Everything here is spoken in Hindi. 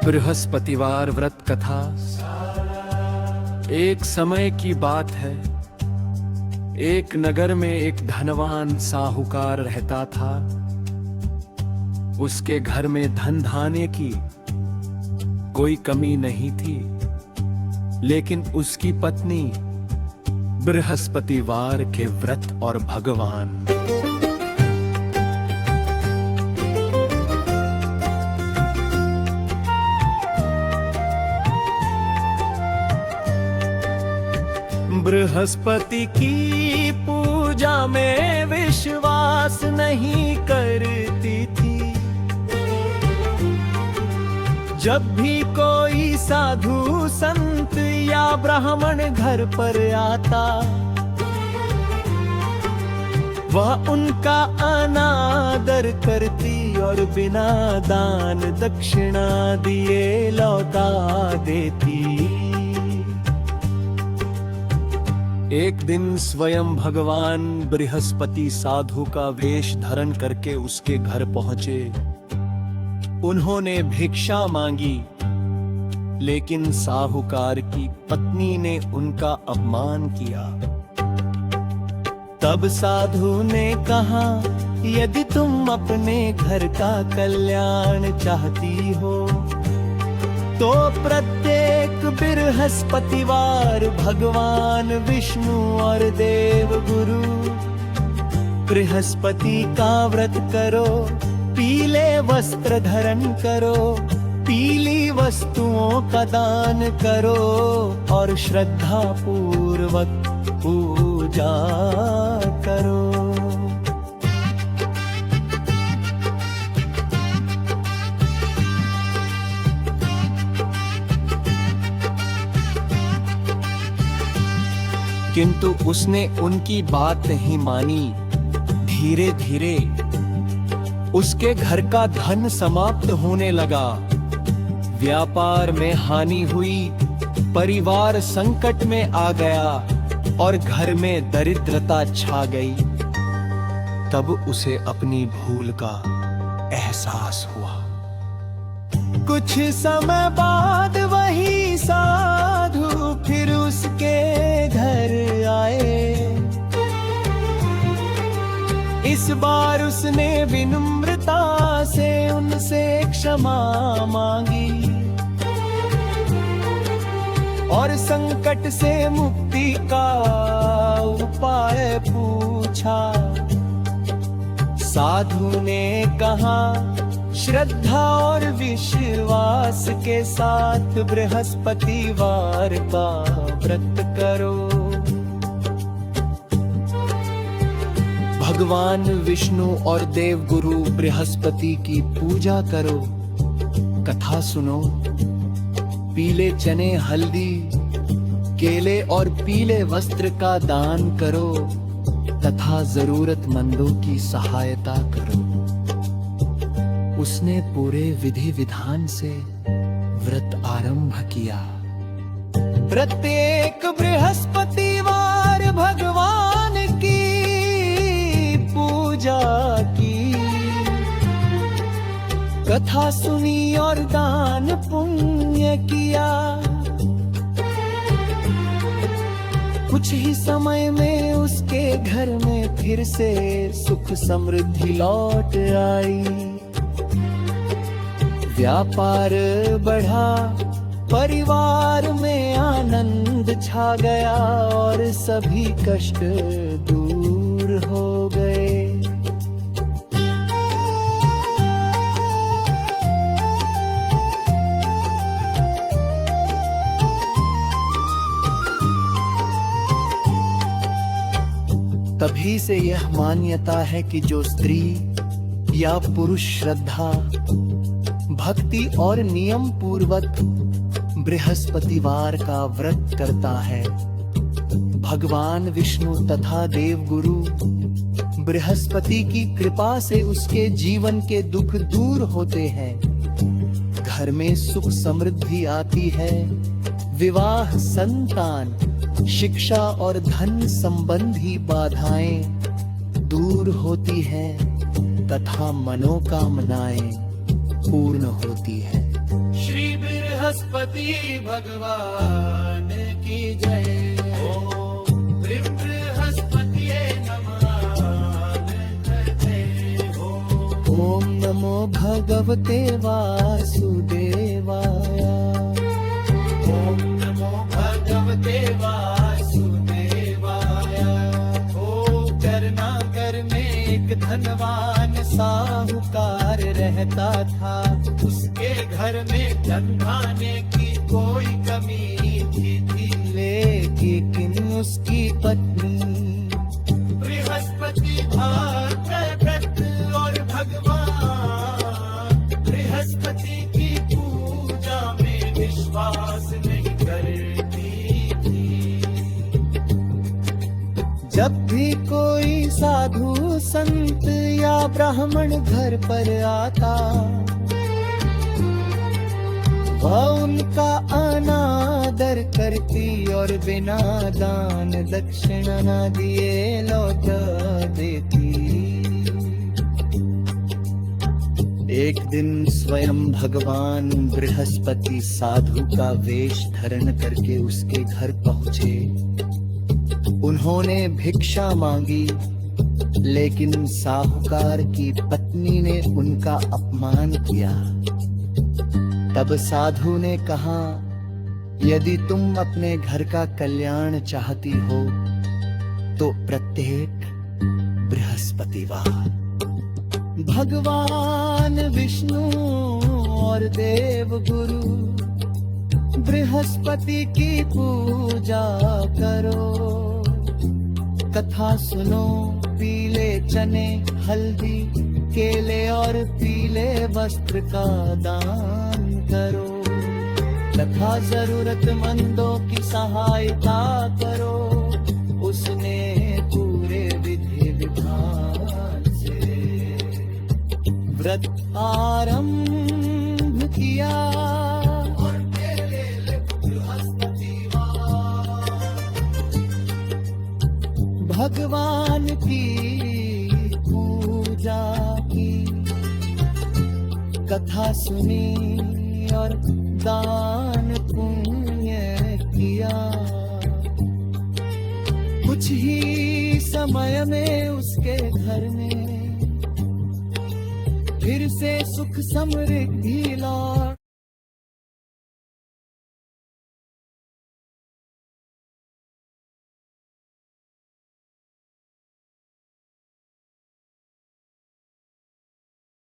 बृहस्पतिवार व्रत कथा। एक समय की बात है, एक नगर में एक धनवान साहूकार रहता था। उसके घर में धन धान्य की कोई कमी नहीं थी, लेकिन उसकी पत्नी बृहस्पतिवार के व्रत और भगवान बृहस्पति की पूजा में विश्वास नहीं करती थी। जब भी कोई साधु संत या ब्राह्मण घर पर आता, वह उनका अनादर करती और बिना दान दक्षिणा दिए लौटा देती। एक दिन स्वयं भगवान बृहस्पति साधु का वेश धारण करके उसके घर पहुंचे। उन्होंने भिक्षा मांगी, लेकिन साहूकार की पत्नी ने उनका अपमान किया। तब साधु ने कहा, यदि तुम अपने घर का कल्याण चाहती हो तो प्रत्येक बृहस्पतिवार भगवान विष्णु और देव गुरु बृहस्पति का व्रत करो, पीले वस्त्र धारण करो, पीली वस्तुओं का दान करो और श्रद्धा पूर्वक पूजा करो। किंतु उसने उनकी बात नहीं मानी। धीरे धीरे उसके घर का धन समाप्त होने लगा, व्यापार में हानि हुई, परिवार संकट में आ गया और घर में दरिद्रता छा गई। तब उसे अपनी भूल का एहसास हुआ। कुछ समय बाद वही साधु फिर उसके घर आए। इस बार उसने विनम्रता से उनसे क्षमा मांगी और संकट से मुक्ति का उपाय पूछा। साधु ने कहा, श्रद्धा और विश्वास के साथ बृहस्पतिवार का व्रत करो। भगवान विष्णु और देव गुरु बृहस्पति की पूजा करो। कथा सुनो, पीले चने, हल्दी, केले और पीले वस्त्र का दान करो तथा जरूरतमंदों की सहायता करो। उसने पूरे विधि विधान से व्रत आरंभ किया। प्रत्येक बृहस्पतिवार भगवान की पूजा की, कथा सुनी और दान पुण्य किया। कुछ ही समय में उसके घर में फिर से सुख समृद्धि लौट आई। व्यापार बढ़ा, परिवार में आनंद छा गया और सभी कष्ट दूर हो गए। तभी से यह मान्यता है कि जो स्त्री या पुरुष श्रद्धा, भक्ति और नियम पूर्वक बृहस्पतिवार का व्रत करता है, भगवान विष्णु तथा देव गुरु बृहस्पति की कृपा से उसके जीवन के दुख दूर होते हैं। घर में सुख समृद्धि आती है, विवाह, संतान, शिक्षा और धन संबंधी बाधाएं दूर होती हैं तथा मनोकामनाएं पूर्ण होती है। श्री बृहस्पति भगवान की जय। ओम बृहस्पति नमः। ओम नमो भगवते वासुदेवाय। ओम नमो भगवते वासुदेवाय। ओ करनागर में एक धनवान साहूकार रहता था। उसके घर में धन खाने की कोई कमी थी लेकिन उसकी पत्नी बृहस्पति भाग्यव्रत और भगवान बृहस्पति की पूजा में विश्वास नहीं करती थी। जब भी कोई साधु संत या ब्राह्मण घर पर आता, वह उनका अनादर करती और बिना दान दक्षिणा न दिए लौटा देती। एक दिन स्वयं भगवान बृहस्पति साधु का वेश धारण करके उसके घर पहुंचे। उन्होंने भिक्षा मांगी, लेकिन साहूकार की पत्नी ने उनका अपमान किया। तब साधु ने कहा, यदि तुम अपने घर का कल्याण चाहती हो तो प्रत्येक बृहस्पतिवार भगवान विष्णु और देव गुरु बृहस्पति की पूजा करो। कथा सुनो, पीले चने, हल्दी, केले और पीले वस्त्र का दान करो तथा जरूरतमंदों की सहायता करो। उसने पूरे विधि विधान से व्रत आरंभ किया और भगवान की पूजा की, कथा सुनी और दान पुण्य किया। कुछ ही समय में उसके घर में फिर से सुख समृद्धि लौट